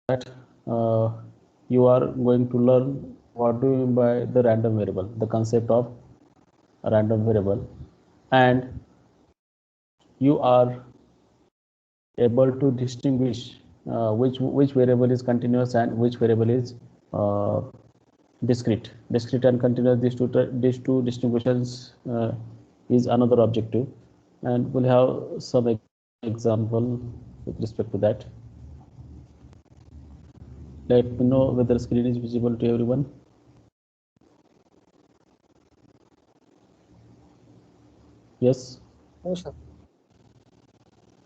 uh, you are going to learn what do you mean by the random variable, the concept of a random variable, and you are able to distinguish which variable is continuous and which variable is uh, discrete. Discrete and continuous, these two distinguishes is another objective, and we'll have some example with respect to that. Let me know whether the screen is visible to everyone. Yes. Yes, sir.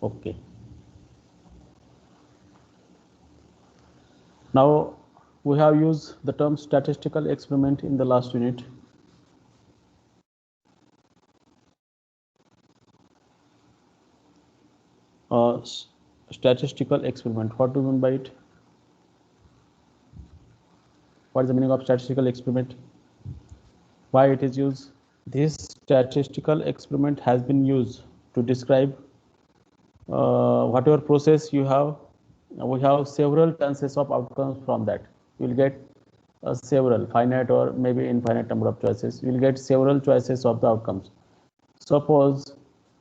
Okay. Now we have used the term statistical experiment in the last unit. Statistical experiment, what do you mean by it? What is the meaning of statistical experiment? Why it is used? This statistical experiment has been used to describe whatever process you have. We have several chances of outcomes from that. You will get several finite or maybe infinite number of choices. You will get several choices of the outcomes. Suppose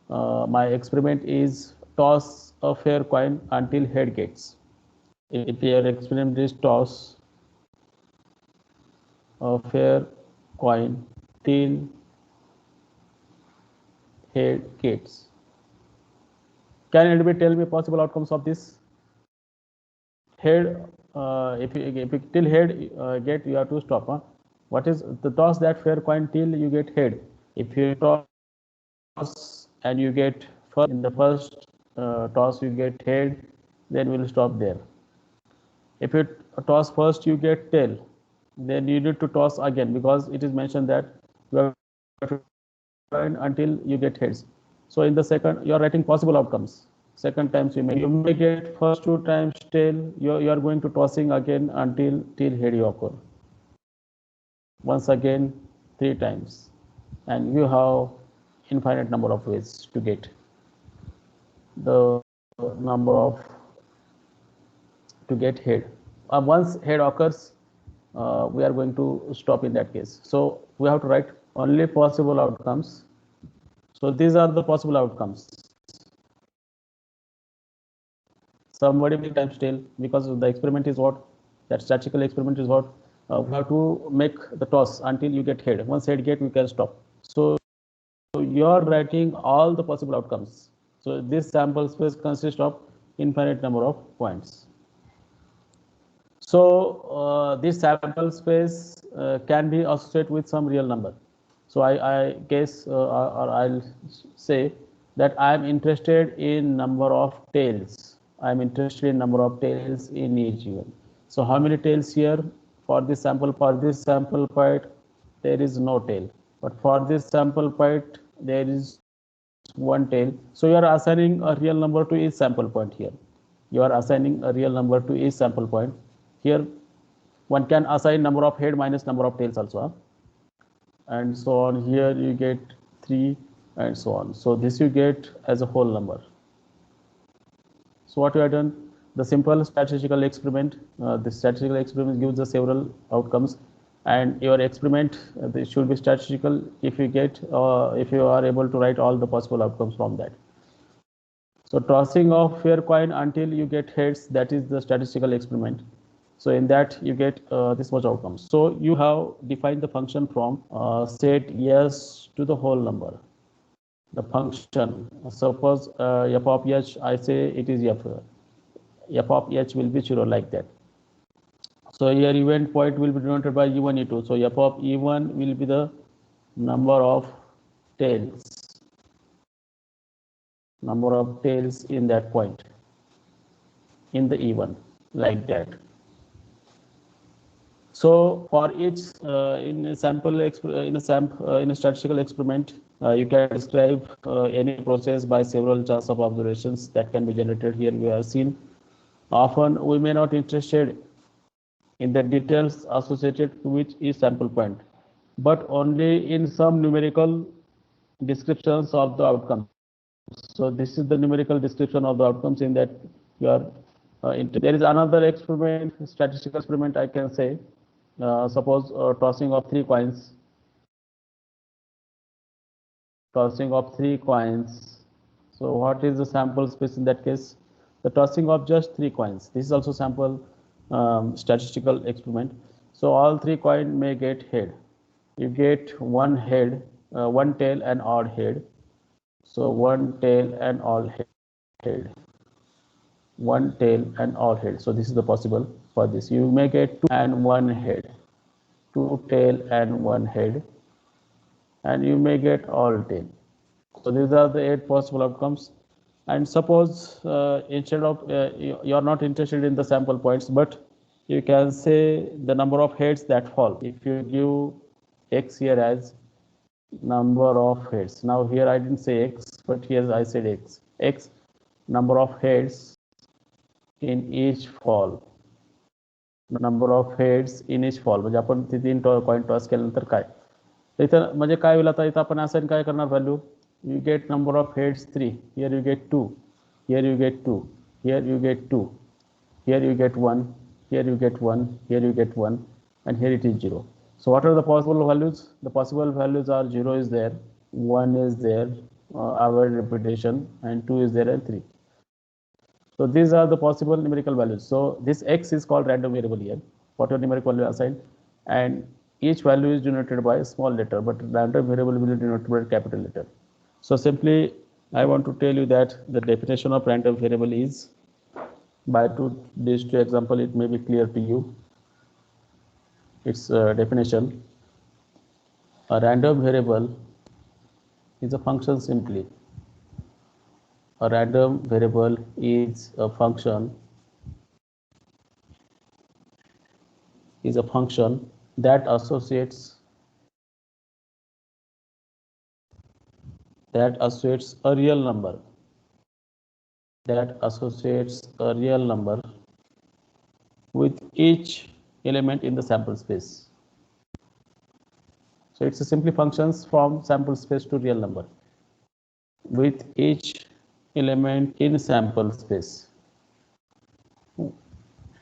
my experiment is toss a fair coin until head gets. If your experiment is toss a fair coin till head gets. Can anybody tell me possible outcomes of this? Head, if you till head get, you have to stop. Huh? What is the toss that fair coin till you get head? If you toss and you get first in the first toss you get head, then we'll stop there. If you toss first you get tail, then you need to toss again because it is mentioned that you have to coin until you get heads. So in the second, you are writing possible outcomes. Second times you may get first two times tail. You are going to tossing again until till head you occur. Once again, three times, and you have infinite number of ways to get the number of to get head. Once head occurs, we are going to stop in that case. So we have to write only possible outcomes. So these are the possible outcomes. Somebody will times tail because the experiment is what? That statistical experiment is what? We have to make the toss until you get head. Once head get, we can stop. So you are writing all the possible outcomes. So this sample space consists of infinite number of points. So this sample space can be associated with some real number. So I guess or I'll say that I am interested in number of tails. I am interested in number of tails in each event. So how many tails here for this sample? For this sample point, there is no tail. But for this sample point, there is one tail. So you are assigning a real number to each sample point here. You are assigning a real number to each sample point. Here, one can assign number of head minus number of tails also. And so on. Here you get 3 and so on. So this you get as a whole number. So what we have done, the simple statistical experiment, the statistical experiment gives us several outcomes, and your experiment should be statistical if you get if you are able to write all the possible outcomes from that. So tossing of fair coin until you get heads, that is the statistical experiment. So in that you get this much outcomes. So you have defined the function from set yes to the whole number. The function, suppose f of h, I say it is f of h will be 0 like that. So here event point will be denoted by e1, e2. So f of e1 will be the number of tails in that point in the e1 like that. So for each in a statistical experiment, you can describe any process by several chance of observations that can be generated. Here we have seen. Often we may not interested in the details associated with each sample point, but only in some numerical descriptions of the outcomes. So this is the numerical description of the outcomes in that you are There is another experiment, statistical experiment I can say. Suppose tossing of three coins. Tossing of three coins. So what is the sample space in that case? The tossing of just three coins. This is also sample statistical experiment. So all three coins may get head. You get one head, one tail and odd head. So one tail and all head. One tail and all head. So this is the possible for this. You may get two and one head. Two tail and one head. And you may get all tail. So these are the 8 possible outcomes. And suppose instead of you are not interested in the sample points, but you can say the number of heads that fall. If you give x here as number of heads. Now here I didn't say x, but here I said x. X number of heads in each fall. Number of heads in each fall. म्हणजे आपण तीन coin toss केल्यानंतर काय इथं म्हणजे काय होईल आता इथं आपण असाइन काय करणार value you get number of heads 3, here you get 2, here you get 2, here you get 2, here you get 1, here you get 1, here you get 1, and here it is 0. So what are the possible values? The possible values are 0 is there, 1 is there, our repetition, and 2 is there, and 3. So these are the possible numerical values. So this x is called random variable here, whatever numerical value assigned, and each value is denoted by a small letter, but random variable will be denoted by a capital letter. So simply, I want to tell you that the definition of random variable is, by these two example, it may be clear to you. Its definition: a random variable is a function simply. A random variable is a function that associates a real number with each element in the sample space. So it's a simply functions from sample space to real number with each element in sample space.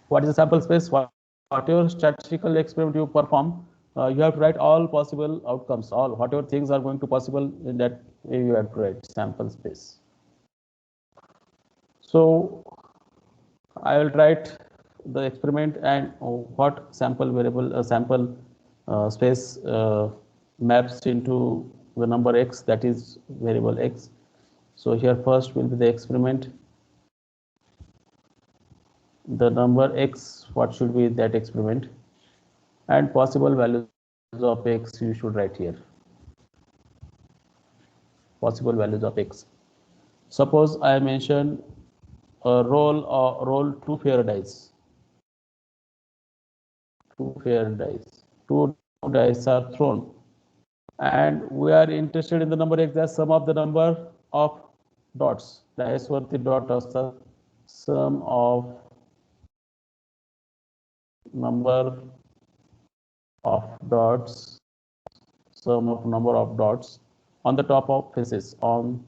What is the sample space? Whatever statistical experiment you perform, you have to write all possible outcomes, all whatever things are going to possible in that you have to write sample space. So I will write the experiment and what sample variable sample space maps into the number x, that is variable x. So here first will be the experiment. The number x, what should be that experiment, and possible values of x you should write here. Possible values of x. Suppose I mention a roll 2 fair dice. 2 fair dice. 2 dice are thrown, and we are interested in the number x as sum of the number of dots. Dice वरती dot असतात. Sum of number of dots. Sum of number of dots on the top of faces. On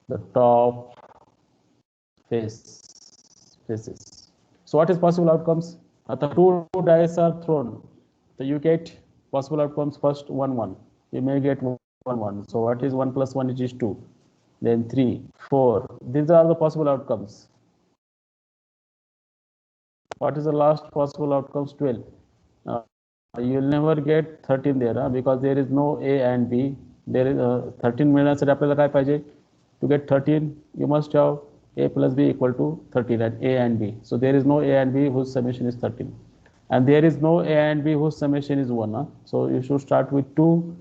the top faces. So what is possible outcomes? The 2 dice are thrown. So you get possible outcomes first 1 1. You may get 1 1. So what is 1 plus 1, which is 2. Then 3, 4. These are the possible outcomes. What is the last possible outcomes? 12. You'll never get 13 there because there is no A and B. There is 13 मिळण्यासाठी आपल्याला काय पाहिजे? To get 13, you must have A plus B equal to 13 and A and B. So there is no A and B whose summation is 13. And there is no A and B whose summation is 1. So you should start with 2.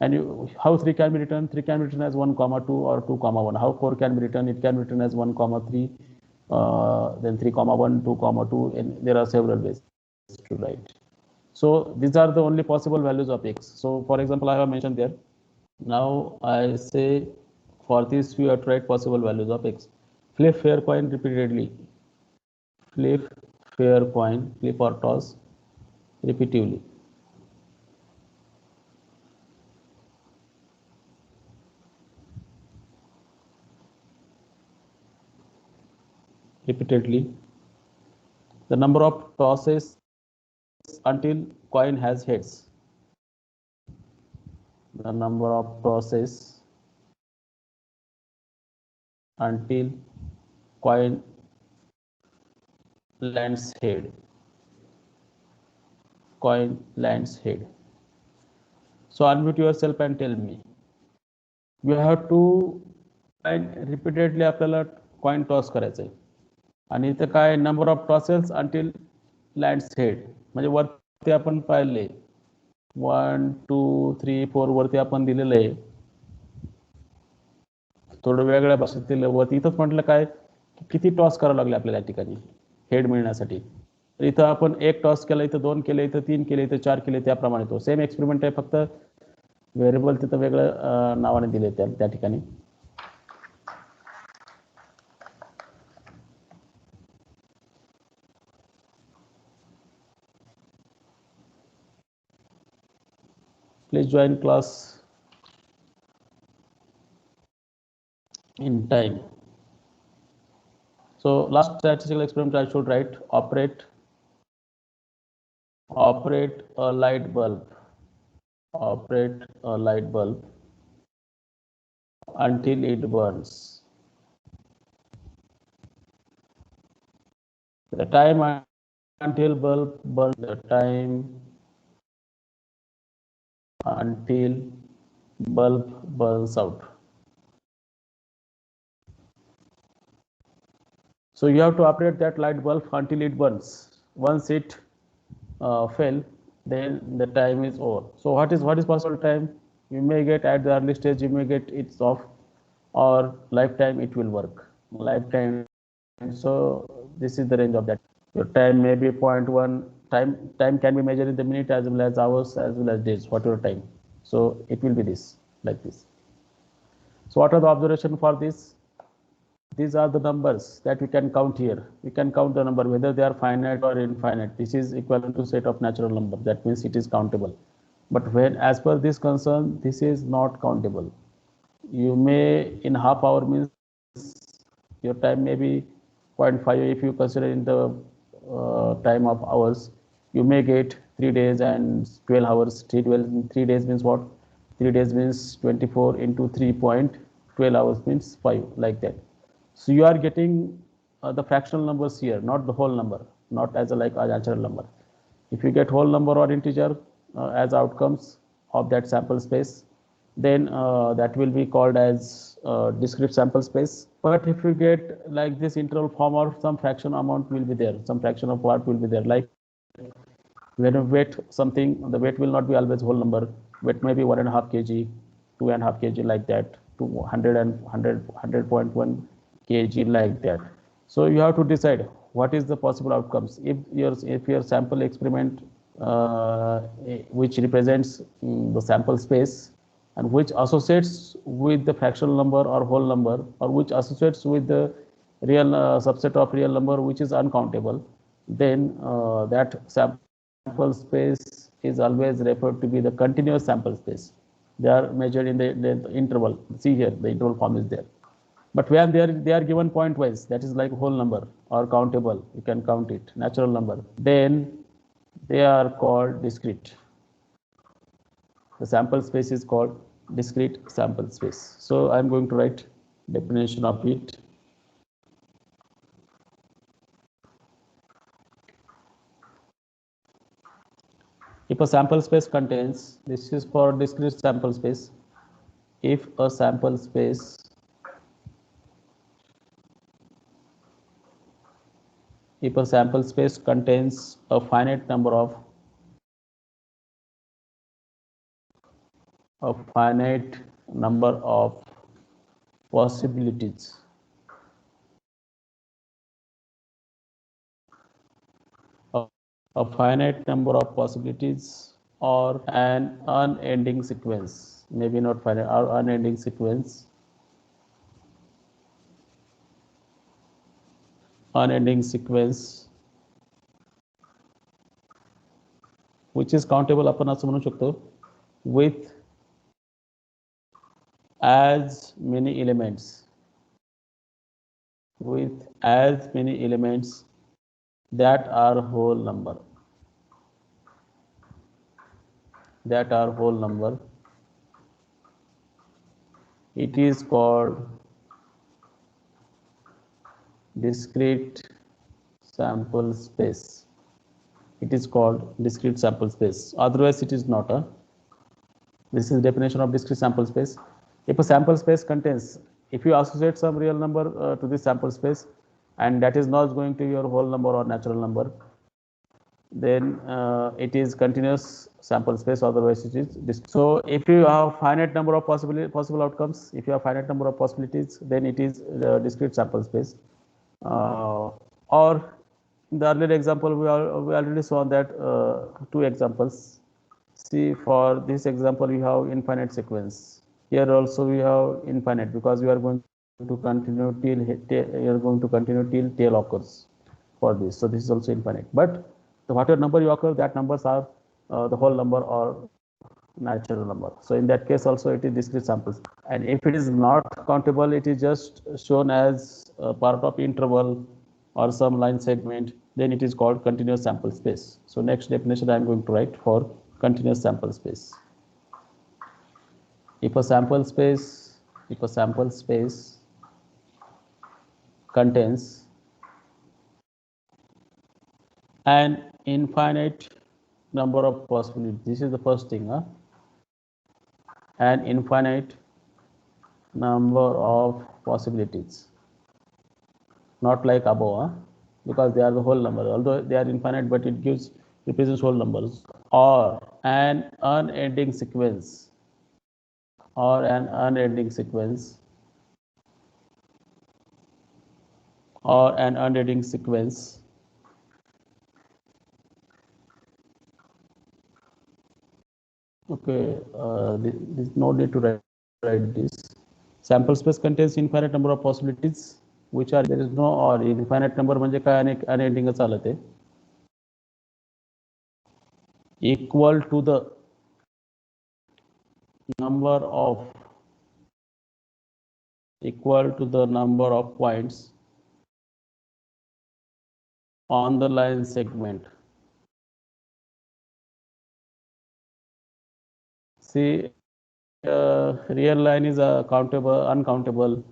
And how 3 can be written? 3 can be written as 1 comma 2 or 2 comma 1. How 4 can be written? It can be written as 1 comma 3, then 3 comma 1, 2 comma 2, and there are several ways to write. So these are the only possible values of x. So for example, I have mentioned there. Now I say for this we have to write possible values of x. Flip fair coin repeatedly. Flip fair coin, flip or toss repeatedly. Repeatedly. The number of tosses until coin has heads. The number of tosses until coin lands head. Coin lands head. So unmute yourself and tell me. You have to repeatedly आपल्याला coin toss करायचं आहे आणि इथं काय number of tosses until lands head म्हणजे वरती आपण पाहिले 1 2 3 4 वरती आपण दिलेलं आहे थोडं वेगळ्या भाषेत दिलं वरती इथंच म्हटलं काय किती टॉस करावं लागले आपल्याला या ठिकाणी हेड मिळण्यासाठी इथं आपण एक टॉस केला इथं 2 केले इथं 3 केले इथं 4 केले त्याप्रमाणे तो सेम एक्सपेरिमेंट आहे फक्त व्हेरिएबल तिथं वेगळं नावाने दिले त्या ठिकाणी Please join class in time. So last statistical experiment I should write operate a light bulb. Operate a light bulb until it burns. The time until bulb burns. The time until bulb burns out. So you have to operate that light bulb until it burns. Once it fail, then the time is over. So what is possible time? You may get at the early stage, you may get it's off, or lifetime it will work. Lifetime. So this is the range of that. Your time may be 0.1. Time can be measured in the minute as well as hours as well as days. Whatever time. So it will be this like this. So what are the observation for this? These are the numbers that we can count here. We can count the number whether they are finite or infinite. This is equivalent to set of natural number. That means it is countable. But when as per this concern, this is not countable. You may in half hour means your time may be 0.5 if you consider in the time of hours. You may get 3 days and 12 hours. 3 days means what? 3 days means 24 into 3.12 hours means 5 like that. So you are getting the fractional numbers here, not the whole number, not as a natural number. If you get whole number or integer as outcomes of that sample space, then that will be called as discrete sample space. But if you get like this interval form or some fraction amount will be there, some fraction of part will be there. Like when you weight something, the weight will not be always whole number. Weight may be 1.5 kg, 2.5 kg like that, to 100.1 kg like that. So you have to decide what is the possible outcomes. If your sample experiment which represents the sample space and which associates with the fractional number or whole number or which associates with the real subset of real number which is uncountable, then that sample space is always referred to be the continuous sample space. They are measured in the interval. See here, the interval form is there. But when they are given point wise, that is like whole number or countable, you can count it, natural number, then they are called discrete. The sample space is called discrete sample space. So I'm going to write definition of it. If a sample space contains, this is for discrete sample space, if a sample space contains a finite number of possibilities, a finite number of possibilities or an unending sequence, maybe not finite, or unending sequence, which is countable आपण असं म्हणू शकतो with as many elements that are whole number, it is called discrete sample space. It is called discrete sample space. Otherwise, it is not a. This is definition of discrete sample space. If a sample space contains, if you associate some real number to this sample space, and that is not going to be your whole number or natural number, then it is continuous sample space. Otherwise, it is discrete. So, if you have finite number of possible outcomes, if you have finite number of possibilities, then it is discrete sample space. Or in the earlier example, we already saw that two examples. See, for this example, we have infinite sequence. Here also we have infinite, because we are going to continue till tail occurs for this. So this is also infinite. But whatever number you occur, that numbers are the whole number or natural number. So in that case also it is discrete samples. And if it is not countable, it is just shown as a part of interval or some line segment, then it is called continuous sample space. So next definition I am going to write for continuous sample space. If a sample space contains an infinite number of possibilities, this is the first thing, an infinite number of possibilities, not like above, because they are the whole number, although they are infinite, but it represents whole numbers, or an unending sequence, or an unending sequence, or an unending sequence okay, this no need to write this. Sample space contains infinite number of possibilities, which are, there is no or, infinite number म्हणजे काय unending चालत आहे, equal to the number of points on the line segment. See, real line is countable, uncountable.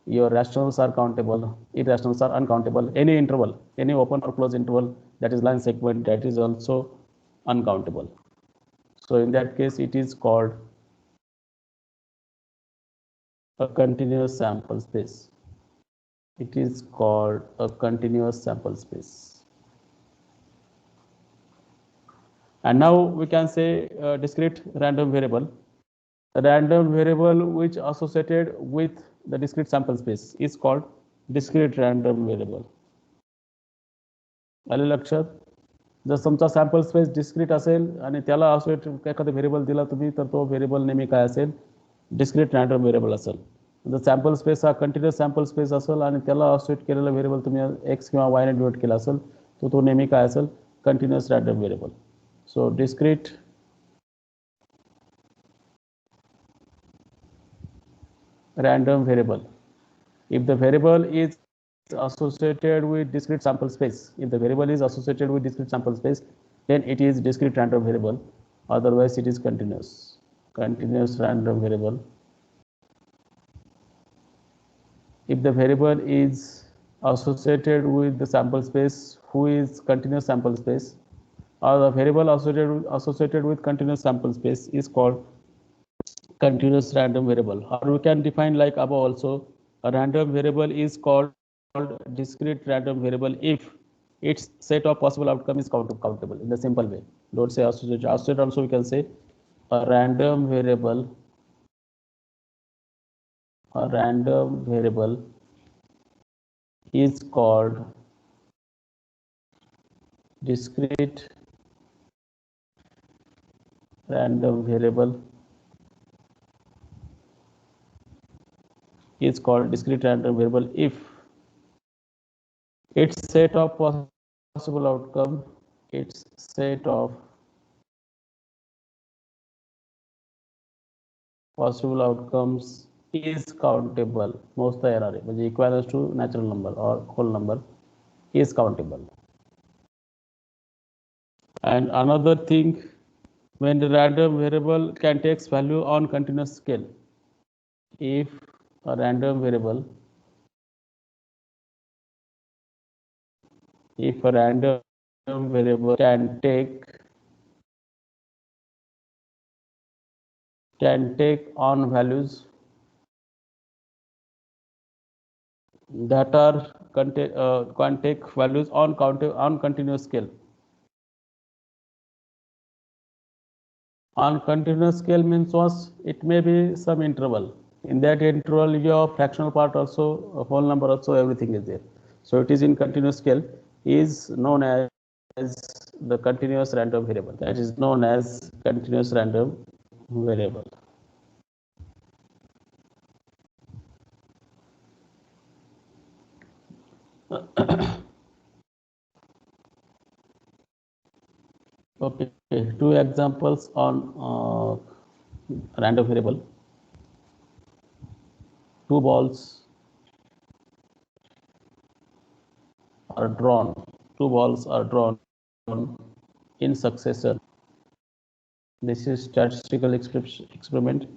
Your rationals are countable, irrationals are uncountable. Any interval, any open or closed interval that is line segment, that is also uncountable. So in that case, it is called a continuous sample space. It is called a continuous sample space. And now we can say discrete random variable. A random variable which associated with the discrete sample space is called discrete random variable. आले लक्षात? जर तुमचा sample space discrete असेल आणि त्याला associate एखादा variable दिला तुम्ही, तर तो व्हेरिएबल नेहमी काय असेल, डिस्क्रीट रँडम व्हेरिएबल असेल. जर सॅम्पल स्पेस हा कंटिन्युअस सॅम्पल स्पेस असेल आणि त्याला असोसिएट केलेला व्हेरिएबल तुम्ही एक्स किंवा वायने डिनोट केला असेल, तर तो नेहमी काय असेल, continuous random variable. So discrete random variable, if the variable is associated with discrete sample space, then it is discrete random variable. Otherwise it is continuous random variable. If the variable is associated with the sample space who is continuous sample space, or the variable associated with continuous sample space is called continuous random variable. Or we can define like above also, a random variable is called discrete random variable if its set of possible outcome is countable, in the simple way. Don't say associate. Associate also we can say a random variable is called discrete random variable is called discrete random variable if its set of possible outcomes is countable. Most the error, which equals to natural number or whole number, is countable. And another thing, when the random variable can take value on continuous scale. If a random variable can take on values that are can take values on continuous scale. On continuous scale means was it may be some interval. In that interval, your fractional part also, a whole number also, everything is there. So it is in continuous scale is known as the continuous random variable. That is known as continuous random variable. Okay, two examples on random variable. Two balls are drawn. Two balls are drawn in succession. This is statistical experiment.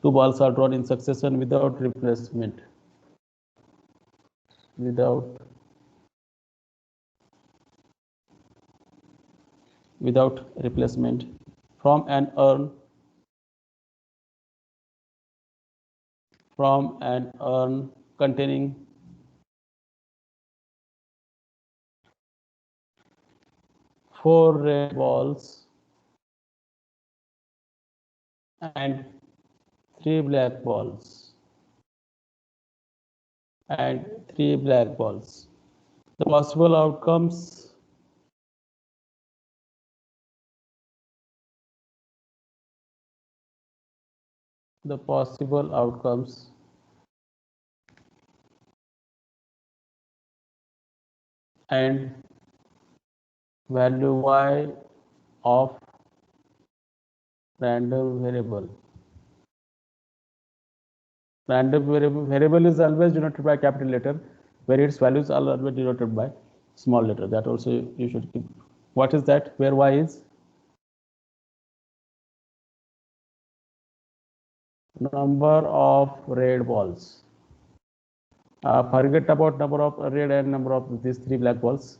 Two balls are drawn in succession without replacement. Without replacement from an urn containing 4 red balls and 3 black balls The possible outcomes and value y of random variable. Random variable is always denoted by capital letter, where its values are always denoted by small letter. That also you should keep. What is that? Where y is number of red balls. Forget about number of red and number of these 3 black balls.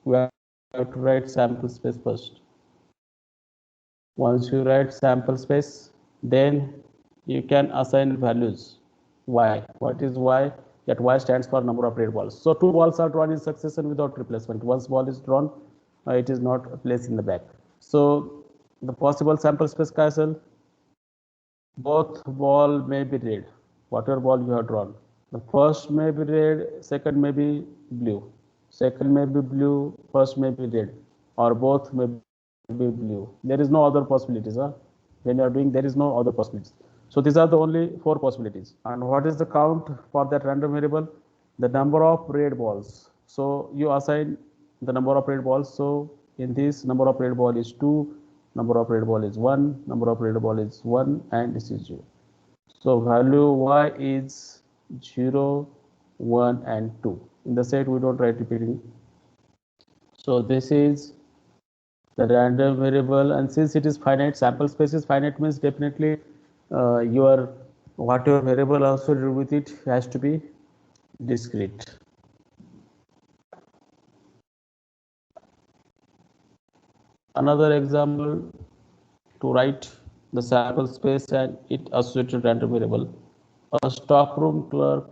We have to write sample space first. Once you write sample space, then you can assign values. Y. What is y? That y stands for number of red balls. So 2 balls are drawn in succession without replacement. Once ball is drawn, it is not placed in the back. So the possible sample space cancel. Both ball may be red. Whatever ball you have drawn. The first may be red, second may be blue. Second may be blue, first may be red, or both may be blue. There is no other possibilities. When you are doing, there is no other possibilities. So these are the only 4 possibilities. And what is the count for that random variable? The number of red balls. So you assign the number of red balls. So in this, number of red ball is 2, number of red ball is 1, number of red ball is 1, and this is 0. So value y is 0, 1, and 2. In the set, we don't write repeating. So this is the random variable, and since it is finite, sample space is finite, means definitely your whatever variable also with it has to be discrete. Another example to write the sample space and its associated random variable. A stockroom clerk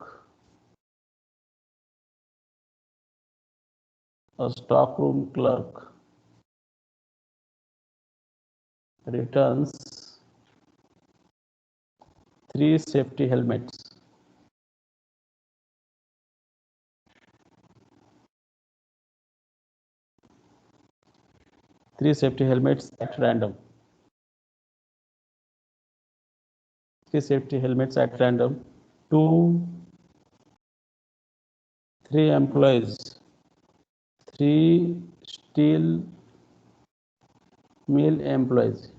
returns 3 safety helmets. 3 safety helmets at random. 3 safety helmets at random to 3 employees, 3 steel mill employees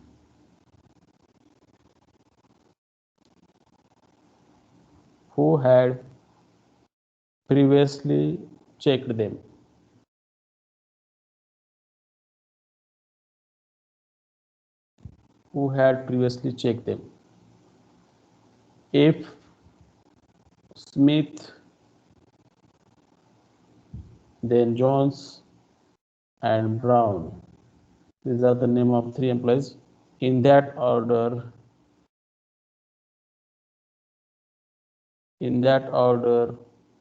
who had previously checked them. who had previously checked them. If Smith, then Jones and Brown, these are the name of 3 employees in that order. In that order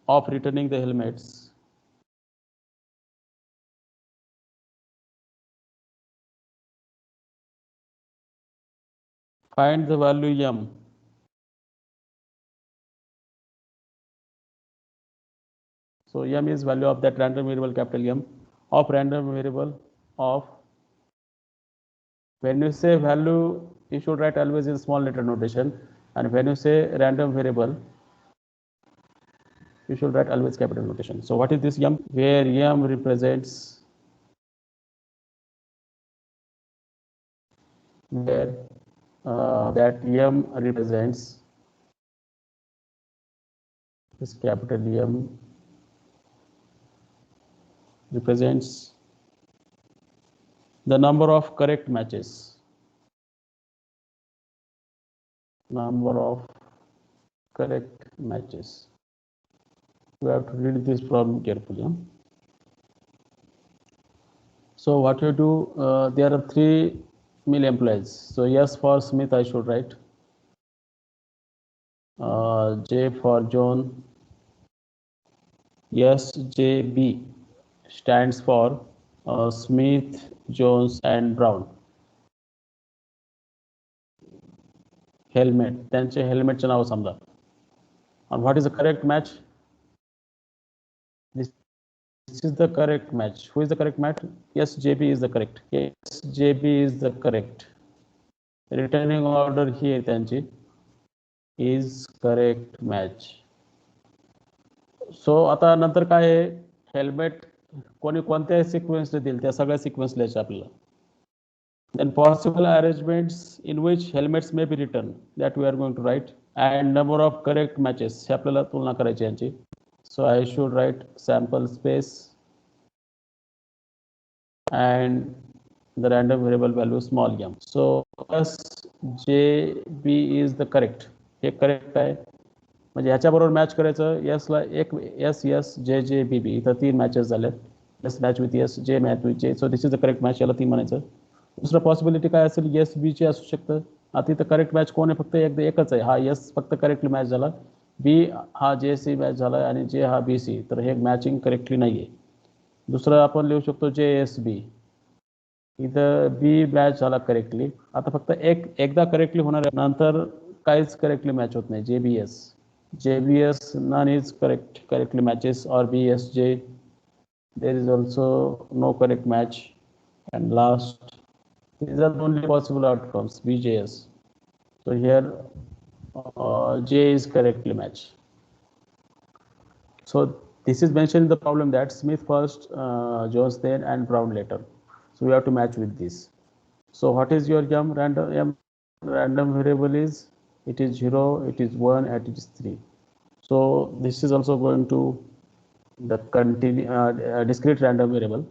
of returning the helmets, find the value m. So m is value of that random variable capital M of random variable of. When you say value, you should write always in small letter notation, and when you say random variable, you should write always capital notation. So what is this m? Where m represents where that m represents this capital M represents the number of correct matches. Number of correct matches. We have to read this problem carefully. So what you do, there are 3 mill employees. So yes, for Smith I should write. J for John. Yes, JB stands for Smith, Jones and Brown. Helmet. त्यांचे helmetचे नाव समजा. And what is the correct match? This is the correct match. Who is the correct match? Yes, JB is the correct. Yes, JB is the correct. Returning order here त्यांची is correct match. So आता नंतर काय आहे, helmet कोणी कोणत्या सिक्वेन्सने देईल त्या सगळ्या सिक्वेन्स लिहायच्या आपल्याला. Then possible arrangements in which helmets may be written, that we are going to write, and number of correct matches हे आपल्याला तुलना करायची यांची. So I should write sample space and the random variable value small m. So yes, JB is the correct. Hey correct आहे. म्हणजे ह्याच्याबरोबर match करायचं. यसला एक S S J J B B, इथं 3 मॅचेस झाल्यात. S match with S, J match with J. So this is the correct match. याला 3 म्हणायचं. दुसरं पॉसिबिलिटी काय असेल, एस बी चे असू शकतं. आता इथं करेक्ट मॅच कोण आहे, फक्त एकच आहे. हा एस फक्त करेक्टली मॅच झाला, बी हा जे सी मॅच झाला आणि जे हा बी सी. तर हे मॅचिंग करेक्टली नाही आहे. दुसरं आपण लिहू शकतो जे एस बी. इथं बी मॅच झाला करेक्टली. आता फक्त एकदा करेक्टली होणार आहे, नंतर काहीच करेक्टली मॅच होत नाही. J B S, JBS, none is correctly matches, or BSJ, there is also no correct match. And last, these are the only possible outcomes, BJS. So here J is correctly matched. So this is mentioned in the problem that Smith first, Jones then and Brown later. So we have to match with this. So what is your m? Random variable is, it is 0, it is 1 and it is 3. So this is also going to the discrete random variable.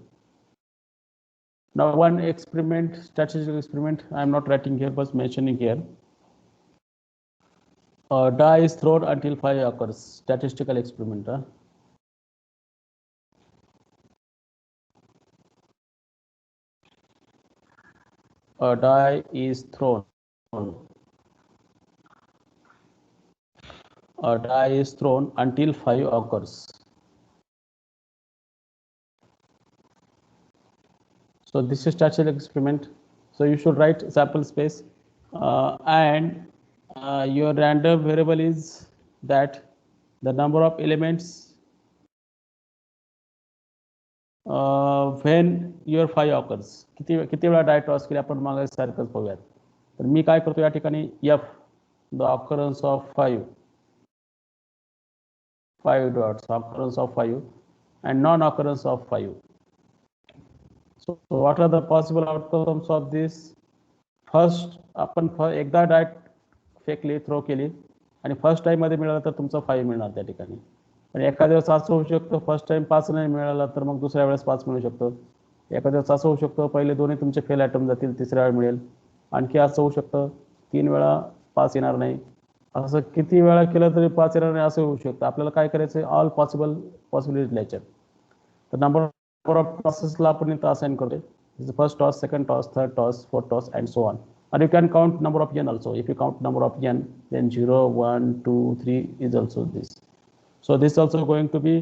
Now one experiment, statistical experiment, I am not writing here but mentioning here. Die is thrown until 5 occurs. Statistical experiment. A die is thrown. A die is thrown until 5 occurs. So this is statistical experiment. So you should write sample space, and your random variable is that the number of elements when your 5 occurs. किती वेळा di toss केली आपण मागे सारखंच बघूयात. तर मी काय करतो या ठिकाणी, F the occurrence of 5 dots, occurrence of 5 and non-occurrence of 5. So what are the possible outcomes of this? First आपण एकदा डाय फेकली, थ्रो केली आणि फर्स्ट टाईममध्ये मिळाला तर तुमचा 5 मिळणार त्या ठिकाणी. आणि एखाद्या दिवस असं होऊ शकतं, फर्स्ट टाइम 5 नाही मिळाला तर मग दुसऱ्या वेळेस 5 मिळू शकतो. एखाद्या दिवस असं होऊ शकतं, पहिले दोन्ही तुमचे फेल आयटम जातील, तिसऱ्या वेळ मिळेल. आणखी असं होऊ शकतं 3 वेळा 5 येणार नाही, असं किती वेळा केलं तरी 5 येणार नाही असं होऊ शकतं. आपल्याला काय करायचं, ऑल पॉसिबिलिटीज लिहायच्या. तर नंबर ऑफ टॉसेसला आपण इथं असाइन करतोय, first toss, second toss, third toss, fourth toss and so on. And you can count number of n also. If you count number of n, then 0, 1, 2, 3 is also this. So this is also going to be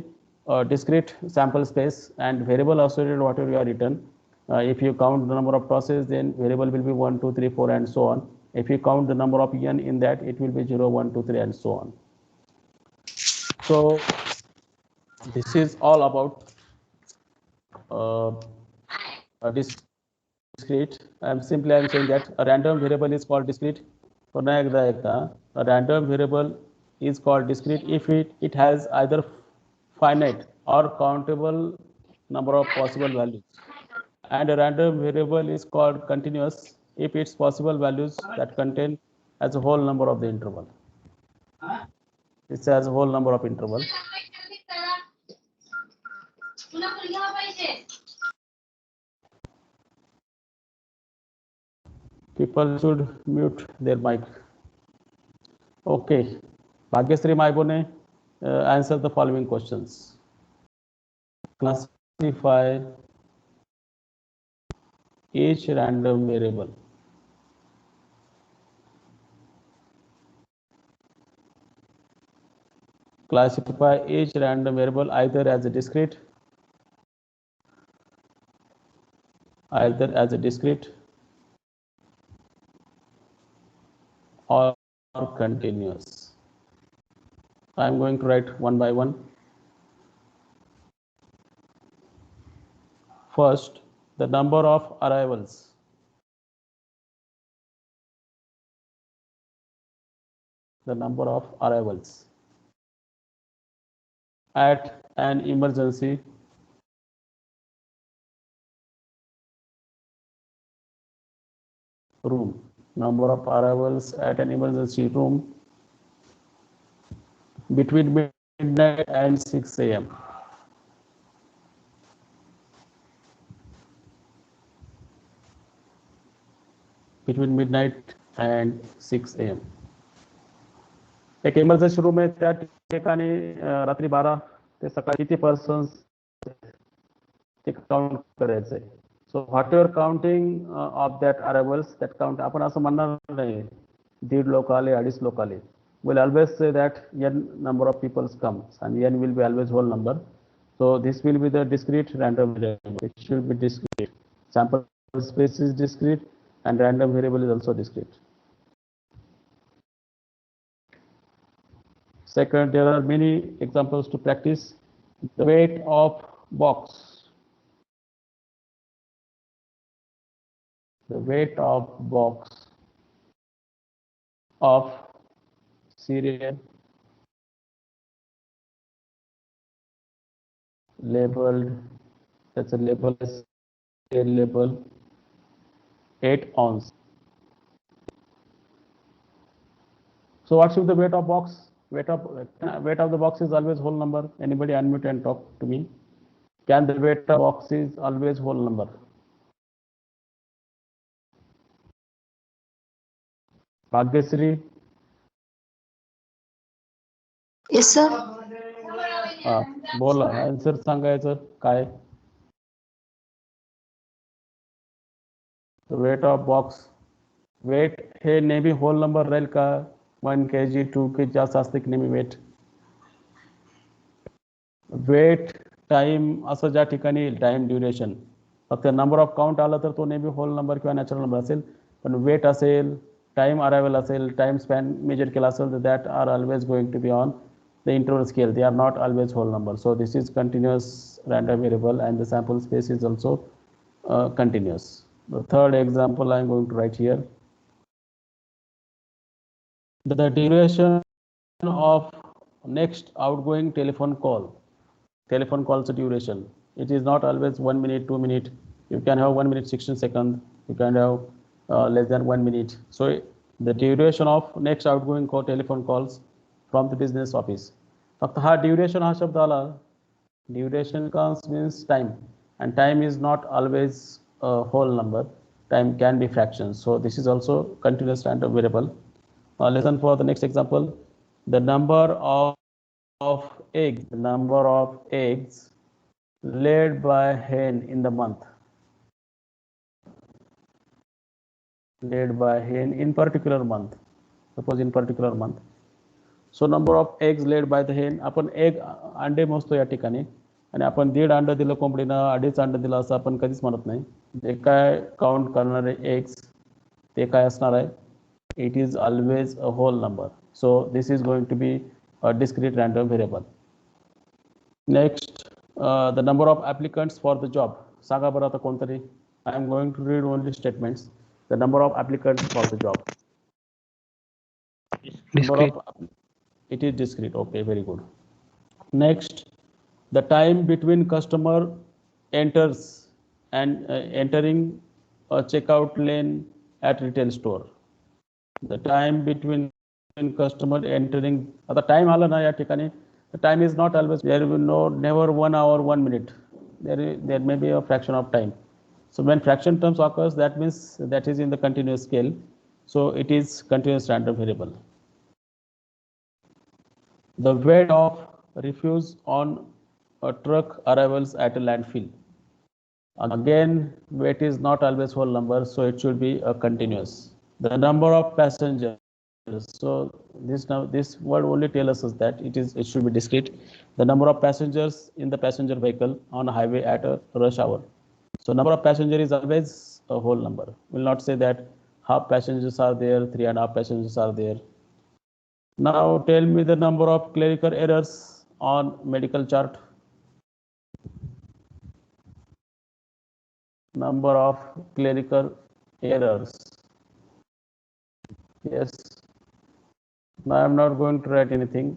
a discrete sample space and variable associated whatever you are written. If you count the number of tosses, then variable will be 1, 2, 3, 4 and so on. If you count the number of n in that, it will be 0, 1, 2, 3 and so on. So this is all about discrete. I'm saying that a random variable is called discrete. A random variable is called discrete if it has either finite or countable number of possible values, and a random variable is called continuous if its possible values that contain as a whole number of the interval. This has a whole number of interval. People should mute their mic. Okay, Bhagyasri Maibone, answer the following questions. Classify each random variable. Classify each random variable either as a discrete or continuous. I am going to write one by one. First, the number of arrivals. The number of arrivals at an emergency room. Number of arrivals at an emergency room between midnight and 6 a.m. Between midnight and 6 a.m. एक emergency room आहे, त्या ठिकाणी रात्री 12 ते सकाळी किती persons ते count करायचंय. So what your counting of that arrivals, that count आपण असं म्हणणार नाही 1.5 लोक आले, 2.5 लोक आले. We'll always say that n number of people comes and n will be always whole number. So this will be the discrete random variable. It should be discrete. Sample space is discrete and random variable is also discrete. Second, there are many examples to practice. The weight of box. The weight of box of cereal labeled, that's a label, label 8 ounce. So what should the weight of box? Weight of the box is always whole number. Anybody unmute and talk to me. Can the weight of box is always whole number? Bhagyasri? Yes, sir. बोला, answer सांगायचं काय? Weight of box, wait हे नेहमी whole number राहील का? 1 kg 2 kg जास्त असते की नेहमी wait? Wait time असं ज्या ठिकाणी येईल, टाइम ड्युरेशन, फक्त नंबर ऑफ काउंट आला तर तो नेहमी होल नंबर किंवा नॅचरल नंबर असेल. पण वेट असेल, टाइम अरायवल असेल, टाइम स्पॅन मेजर केला असेल, तर that are always going to be on the interval scale. They are not always whole number. So this is continuous random variable and the sample space is also continuous. The third example I am going to write here. The duration of next outgoing telephone call. Telephone calls duration. It is not always 1 minute, 2 minutes. You can have 1 minute 16 seconds. You can have less than 1 minute. So the duration of next outgoing telephone calls from the business office. फक्त हा duration हा शब्द आला. Duration comes means time and time is not always a whole number. time can be fractions. So this is also continuous random variable. Listen for the next example. The number of eggs laid by hen in the month. Laid by hen in particular month. Suppose in particular month. So number of eggs laid by the hen. आपण egg अंडे मोजतो या ठिकाणी आणि आपण 1.5 अंड दिलं कोंबडीनं 2.5 अंड दिलं असं आपण कधीच म्हणत नाही. जे काय काउंट करणारे eggs ते काय असणार आहे? It is always a whole number. So this is going to be a discrete random variable. Next, the number of applicants for the job. सांगा बरं आता कोणतरी. I am going to read only statements. The number of applicants for the job. Discrete. It is discrete. Okay, very good. Next, the time between customer enters and entering a checkout lane at retail store. The time between customer entering, आता time आला ना या ठिकाणी, the time is not always, there will never 1 hour 1 minute. There may be a fraction of time. So when fraction terms occurs, that means that is in the continuous scale. So it is continuous random variable. The weight of refuse on a truck arrivals at a landfill. Again, weight is not always whole number, so it should be a continuous. The number of passengers. So this word only tells us that it should be discrete. The number of passengers in the passenger vehicle on a highway at a rush hour. So number of passengers is always a whole number. We'll not say that half passengers are there, 3.5 passengers are there. Now tell me the number of clerical errors on medical chart. Number of clerical errors. Yes. Now I am not going to write anything.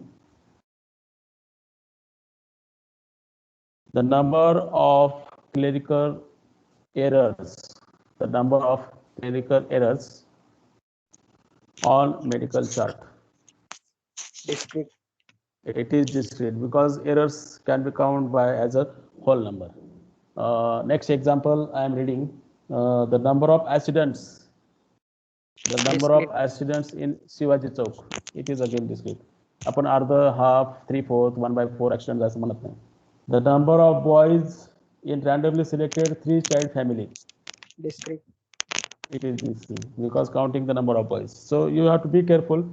The number of clerical errors. The number of clerical errors on medical chart. Discrete. It is discrete because errors can be counted by as a whole number. Next example I am reading. The number of accidents. The number of accidents in Shivaji Chowk. It is again discrete. आपण अर्ध, half, 3/4, 1/4 accidents असं म्हणत नाही. The number of boys in randomly selected 3-child family. Discrete. It is discrete because counting the number of boys. So you have to be careful.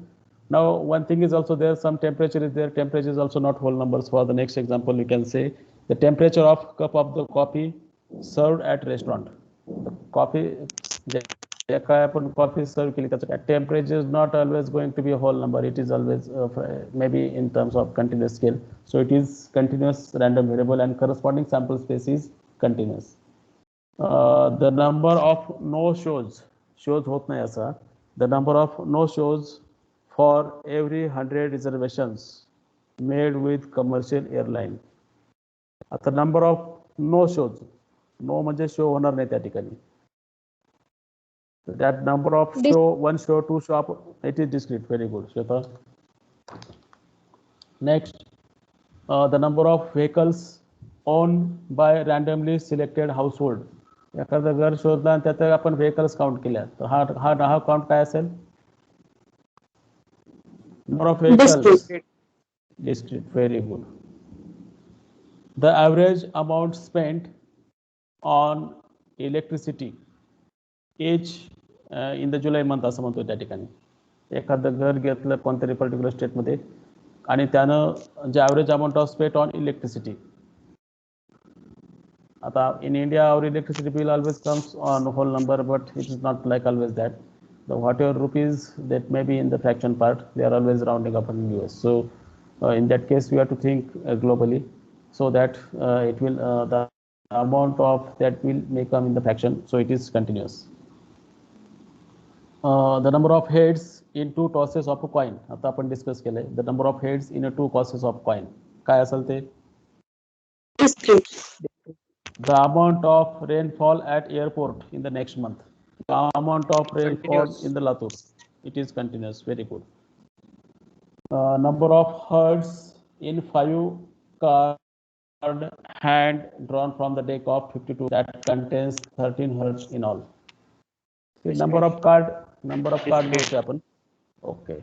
Now one thing is also there, some temperature is there. Temperature is also not whole numbers. For the next example, you can say the temperature of cup of the coffee served at restaurant. The coffee, coffee served केली त्याचं temperature is not always going to be a whole number. It is always maybe in terms of continuous scale. So it is continuous random variable and corresponding sample space is continuous. The number of no shows होत नाही असा. The number of no shows for every 100 reservations made with commercial airline. आता number of no shows. No म्हणजे show होणार नाही त्या ठिकाणी. That number of show, 1 show, 2 show, it is discrete. Very good, Shweta. Next, the number of vehicles owned by randomly selected household. एखादं घर शोधलं आणि त्यात आपण vehicles count केल्या तर हा count काय असेल? Number of vehicles. Discrete. Very good. The average amount spent on electricity each in the July month असं म्हणतो त्या ठिकाणी. एखादं घर घेतलं कोणतरी पर्टिक्युलर स्टेटमध्ये आणि त्यानं जे average amount of spent on electricity. आता in India our electricity bill always comes on whole number, but it is not like always that. The whatever rupees that may be in the fraction part, they are always rounding up in US. So in that case we have to think globally, so that it will the amount of that will may come in the fraction, so it is continuous. The number of heads in 2 tosses of a coin. आता आपण discuss केलंय. The number of heads in a 2 tosses of coin. काय असेल ते? Discrete. The amount of rainfall at airport in the next month. The amount of rainfall in the Latur. It is continuous. Very good. Number of herds in 5-card hand drawn from the deck of 52 that contains 13 herds in all. The number of card will happen. Okay.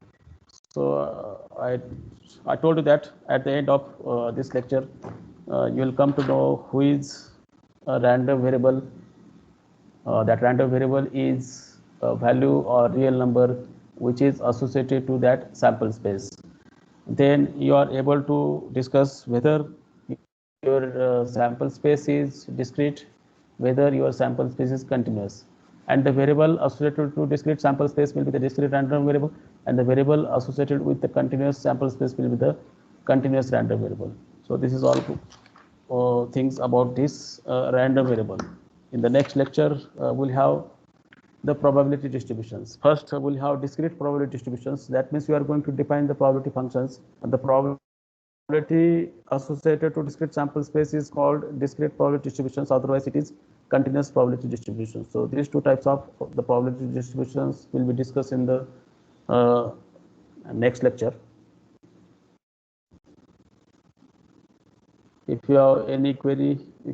So I told you that at the end of this lecture, you will come to know who is a random variable. That random variable is a value or real number which is associated to that sample space. Then you are able to discuss whether your sample space is discrete, whether your sample space is continuous. And the variable associated to discrete sample space will be the discrete random variable, and the variable associated with the continuous sample space will be the continuous random variable. So this is all things about this random variable. In the next lecture, we'll have the probability distributions. First, we'll have discrete probability distributions. That means we are going to define the probability functions, and the probability associated to discrete sample space is called discrete probability distributions. Otherwise, it is continuous probability distributions. So these two types of the probability distributions will be discussed in the next lecture. If you have any query, you